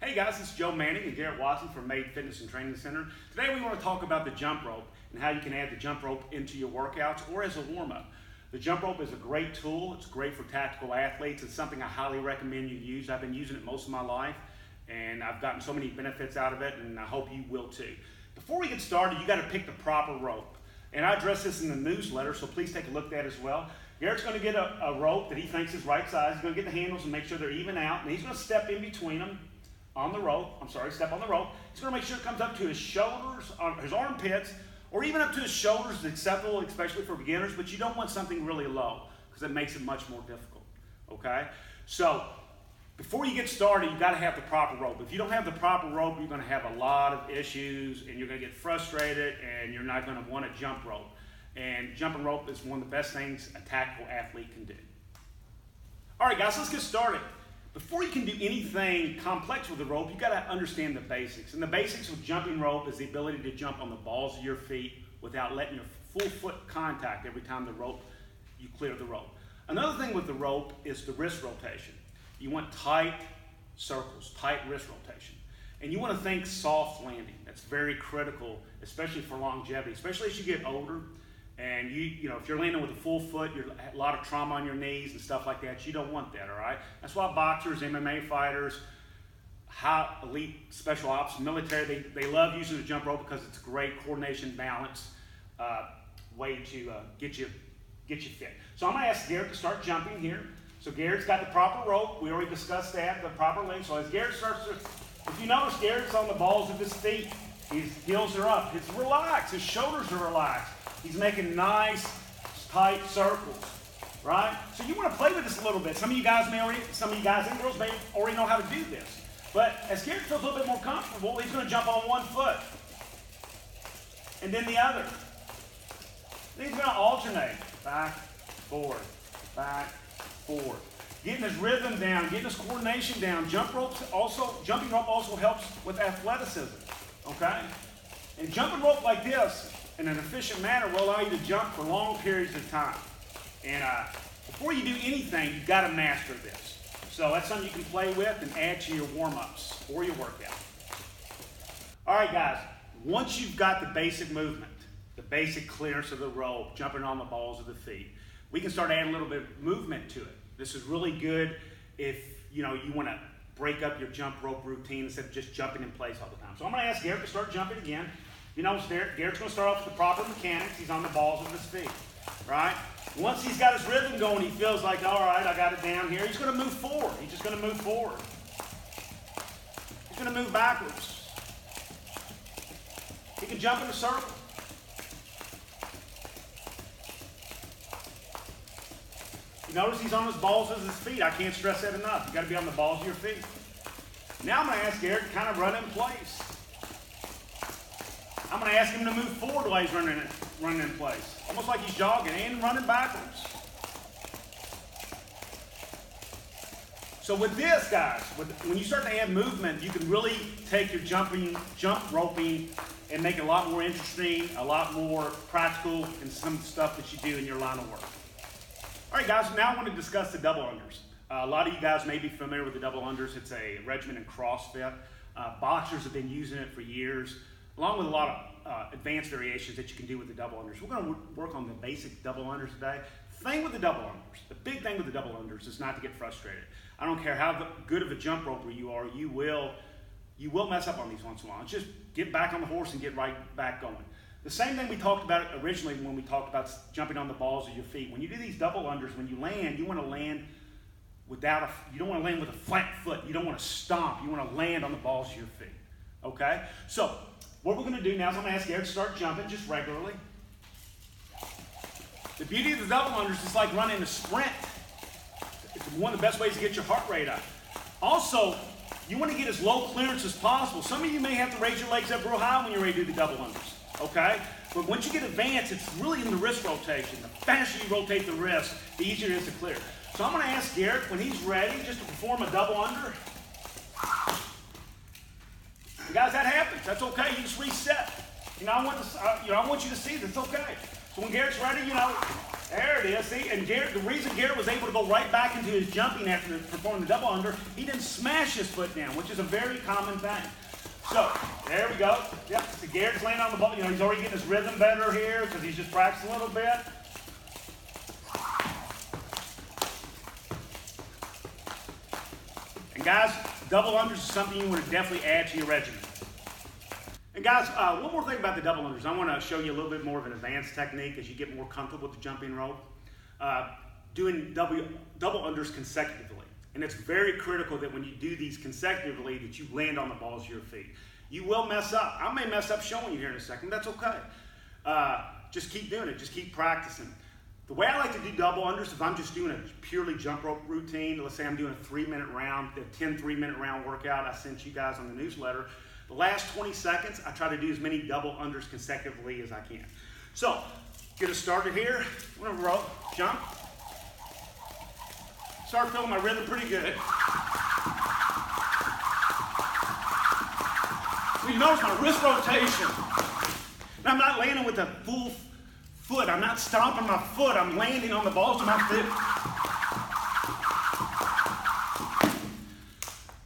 Hey guys, this is Joe Manning and Garrett Watson from Made Fitness and Training Center. Today we want to talk about the jump rope and how you can add the jump rope into your workouts or as a warm-up. The jump rope is a great tool. It's great for tactical athletes. It's something I highly recommend you use. I've been using it most of my life and I've gotten so many benefits out of it, and I hope you will too. Before we get started, you got to pick the proper rope. And I address this in the newsletter, so please take a look at that as well. Garrett's going to get a rope that he thinks is right size. He's going to get the handles and make sure they're even out, and he's going to step in between them on the rope. Step on the rope. He's going to make sure it comes up to his shoulders, his armpits, or even up to his shoulders is acceptable, especially for beginners, but you don't want something really low because it makes it much more difficult, okay? So before you get started, you got to have the proper rope. If you don't have the proper rope, you're going to have a lot of issues, and you're going to get frustrated, and you're not going to want to jump rope. And jumping rope is one of the best things a tactical athlete can do. All right, guys, let's get started. Before you can do anything complex with the rope, you've got to understand the basics. And the basics of jumping rope is the ability to jump on the balls of your feet without letting your full foot contact every time you clear the rope. Another thing with the rope is the wrist rotation. You want tight circles, tight wrist rotation. And you want to think soft landing. That's very critical, especially for longevity, especially as you get older. And you know, if you're landing with a full foot, you're a lot of trauma on your knees and stuff like that. You don't want that, all right? That's why boxers, MMA fighters, high elite special ops, military, they love using the jump rope because it's a great coordination, balance way to get you fit. So I'm going to ask Garrett to start jumping here. So Garrett's got the proper rope. We already discussed that, the proper length. So as Garrett starts to, if you notice, Garrett's on the balls of his feet. His heels are up. He's relaxed. His shoulders are relaxed. He's making nice, tight circles, right? So you want to play with this a little bit. Some of you guys and girls may already know how to do this. But as Garrett feels a little bit more comfortable, he's going to jump on one foot and then the other. Then he's going to alternate, back, forward, getting his rhythm down, getting his coordination down. Jumping rope also helps with athleticism, okay? And jumping rope like this in an efficient manner will allow you to jump for long periods of time. And before you do anything, you've got to master this. So that's something you can play with and add to your warm-ups or your workout. All right, guys, once you've got the basic movement, the basic clearance of the rope, jumping on the balls of the feet, we can start adding a little bit of movement to it. This is really good if you want to break up your jump rope routine instead of just jumping in place all the time. So I'm going to ask Garrett to start jumping again. You know, Garrett's going to start off with the proper mechanics. He's on the balls of his feet, right? Once he's got his rhythm going, he feels like, all right, I got it down here. He's going to move forward. He's just going to move forward. He's going to move backwards. He can jump in a circle. You notice he's on his balls of his feet. I can't stress that enough. You've got to be on the balls of your feet. Now I'm going to ask Garrett to kind of run in place. I'm going to ask him to move forward while he's running in place. Almost like he's jogging and running backwards. So with this, guys, when you start to add movement, you can really take your jump roping and make it a lot more interesting, a lot more practical in some of the stuff that you do in your line of work. All right, guys, now I want to discuss the double unders. A lot of you guys may be familiar with the double unders. It's a regimen in CrossFit. Boxers have been using it for years, along with a lot of advanced variations that you can do with the double unders. We're going to work on the basic double unders today. Thing with the double unders, the big thing with the double unders is not to get frustrated. I don't care how good of a jump roper you are, you will mess up on these once in a while. Just get back on the horse and get right back going. The same thing we talked about originally when we talked about jumping on the balls of your feet. When you do these double unders, when you land, you want to land you don't want to land with a flat foot. You don't want to stomp. You want to land on the balls of your feet. Okay? So what we're going to do now is I'm going to ask Garrett to start jumping just regularly. The beauty of the double unders is like running a sprint. It's one of the best ways to get your heart rate up. Also, you want to get as low clearance as possible. Some of you may have to raise your legs up real high when you're ready to do the double unders. Okay? But once you get advanced, it's really in the wrist rotation. The faster you rotate the wrist, the easier it is to clear. So I'm going to ask Garrett, when he's ready, just to perform a double under. And guys, that happens. That's okay. You just reset. I want you to see that it's okay. So when Garrett's ready, There it is. See, and Garrett, the reason Garrett was able to go right back into his jumping after performing the double under, he didn't smash his foot down, which is a very common thing. So, there we go. Yep, so Garrett's laying on the ball. You know, he's already getting his rhythm better here because he's just practicing a little bit. And guys, double unders is something you want to definitely add to your regimen. And guys, one more thing about the double unders. I want to show you a little bit more of an advanced technique as you get more comfortable with the jumping rope. Doing double unders consecutively. And it's very critical that when you do these consecutively that you land on the balls of your feet. You will mess up. I may mess up showing you here in a second. That's okay. Just keep doing it. Just keep practicing. The way I like to do double unders, if I'm just doing a purely jump rope routine, let's say I'm doing a 3-minute round, the 10 3-minute round workout I sent you guys on the newsletter, the last 20 seconds, I try to do as many double unders consecutively as I can. So, get us started here. We're gonna roll, jump. Start feeling my rhythm pretty good. You notice my wrist rotation. And I'm not landing with a full foot. I'm not stomping my foot. I'm landing on the balls of my foot.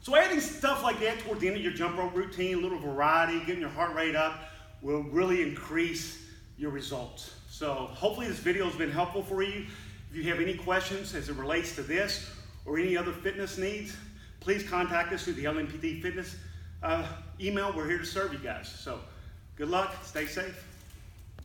So adding stuff like that toward the end of your jump rope routine, a little variety, getting your heart rate up, will really increase your results. So hopefully this video has been helpful for you. If you have any questions as it relates to this or any other fitness needs, please contact us through the LMPT Fitness email. We're here to serve you guys. So good luck, stay safe.